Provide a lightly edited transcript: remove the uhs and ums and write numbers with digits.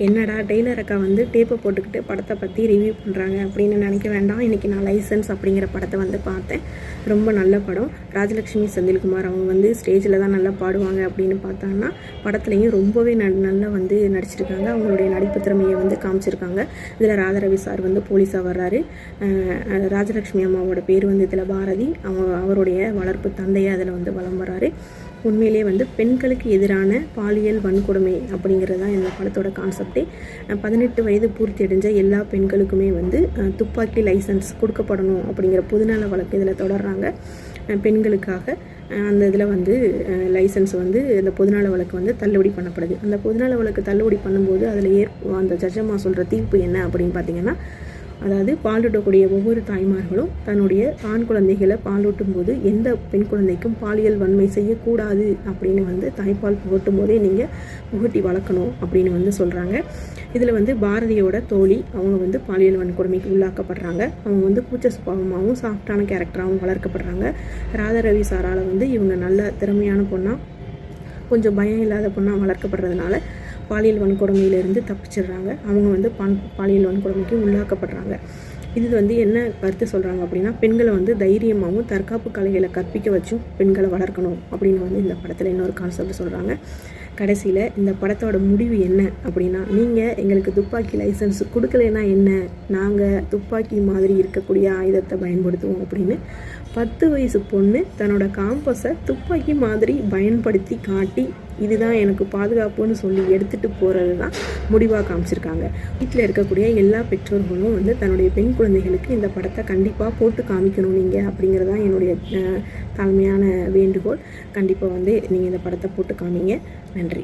என்னடா டெய்லர் அக்கா வந்து டேப்பை போட்டுக்கிட்டு படத்தை பற்றி ரிவ்யூ பண்ணுறாங்க அப்படின்னு நினைக்க வேண்டாம். இன்றைக்கி நான் லைசன்ஸ் அப்படிங்கிற படத்தை வந்து பார்த்தேன். ரொம்ப நல்ல படம். ராஜலக்ஷ்மி செந்தில்குமார் அவங்க வந்து ஸ்டேஜில் தான் நல்லா பாடுவாங்க அப்படின்னு பார்த்தாங்கன்னா படத்துலையும் ரொம்பவே நல்லா வந்து நடிச்சிருக்காங்க. அவங்களுடைய நடிப்பு திறமையை வந்து காமிச்சிருக்காங்க. இதில் ராதாரவி சார் வந்து போலீஸாக வர்றாரு. ராஜலக்ஷ்மி அம்மாவோட பேர் வந்து இதில் பாரதி. அவருடைய வளர்ப்பு தந்தையை அதில் வந்து வலம் வர்றாரு. உண்மையிலே வந்து பெண்களுக்கு எதிரான பாலியல் வன்கொடுமை அப்படிங்கிறது தான் இந்த படத்தோட கான்செப்டே. 18 வயது பூர்த்தி அடைஞ்ச எல்லா பெண்களுக்குமே வந்து துப்பாக்கி லைசன்ஸ் கொடுக்கப்படணும் அப்படிங்கிற பொதுநல வழக்கு இதில் தொடர்றாங்க. பெண்களுக்காக அந்த இதில் வந்து லைசன்ஸ் வந்து இந்த பொதுநல வழக்கு வந்து தள்ளுபடி பண்ணப்படுது. அந்த பொதுநல வழக்கு தள்ளுபடி பண்ணும்போது அதில் அந்த ஜட்ஜம்மா சொல்கிற தீர்ப்பு என்ன அப்படின்னு பார்த்தீங்கன்னா, அதாவது பாலூட்டக்கூடிய ஒவ்வொரு தாய்மார்களும் தன்னுடைய ஆண் குழந்தைகளை பாலூட்டும் போது எந்த பெண் குழந்தைக்கும் பாலியல் வன்மை செய்யக்கூடாது அப்படின்னு வந்து தாய்ப்பால் புகட்டும் போதே நீங்கள் புகட்டி வளர்க்கணும் அப்படின்னு வந்து சொல்கிறாங்க. இதில் வந்து பாரதியோட தோழி அவங்க வந்து பாலியல் வன்கொடுமைக்கு உள்ளாக்கப்படுறாங்க. அவங்க வந்து கூச்ச சுபாவமாகவும் சாஃப்டான கேரக்டராகவும் வளர்க்கப்படுறாங்க. ராதாரவி சாரால் வந்து இவங்க நல்ல திறமையான பொண்ணாக, கொஞ்சம் பயம் இல்லாத பொண்ணாக வளர்க்கப்படுறதுனால பாலியல் வன்கொடுமையிலேருந்து தப்பிச்சிடுறாங்க. அவங்க வந்து பாலியல் வன்கொடுமைக்கு உள்ளாக்கப்படுறாங்க. இது வந்து என்ன கருத்து சொல்கிறாங்க அப்படின்னா, பெண்களை வந்து தைரியமாகவும் தற்காப்பு கலைகளை கற்பிக்க வச்சும் பெண்களை வளர்க்கணும் அப்படின்னு வந்து இந்த படத்தில் இன்னொரு கான்செப்ட் சொல்கிறாங்க. கடைசியில் இந்த படத்தோட முடிவு என்ன அப்படின்னா, நீங்கள் எங்களுக்கு துப்பாக்கி லைசன்ஸ் கொடுக்கலைன்னா என்ன, நாங்கள் துப்பாக்கி மாதிரி இருக்கக்கூடிய ஆயுதத்தை பயன்படுத்துவோம் அப்படின்னு 10 வயசு பொண்ணு தன்னோட காம்பஸை துப்பாக்கி மாதிரி பயன்படுத்தி காட்டி இதுதான் எனக்கு பாதுகாப்புன்னு சொல்லி எடுத்துகிட்டு போகிறது தான் முடிவாக காமிச்சிருக்காங்க. வீட்டில் இருக்கக்கூடிய எல்லா பெற்றோர்களும் வந்து தன்னுடைய பெண் குழந்தைகளுக்கு இந்த படத்தை கண்டிப்பாக போட்டு காமிக்கணும் நீங்கள் அப்படிங்கிறதான் என்னுடைய தாழ்மையான வேண்டுகோள். கண்டிப்பாக வந்து நீங்கள் இந்த படத்தை போட்டு காமிங்க. நன்றி.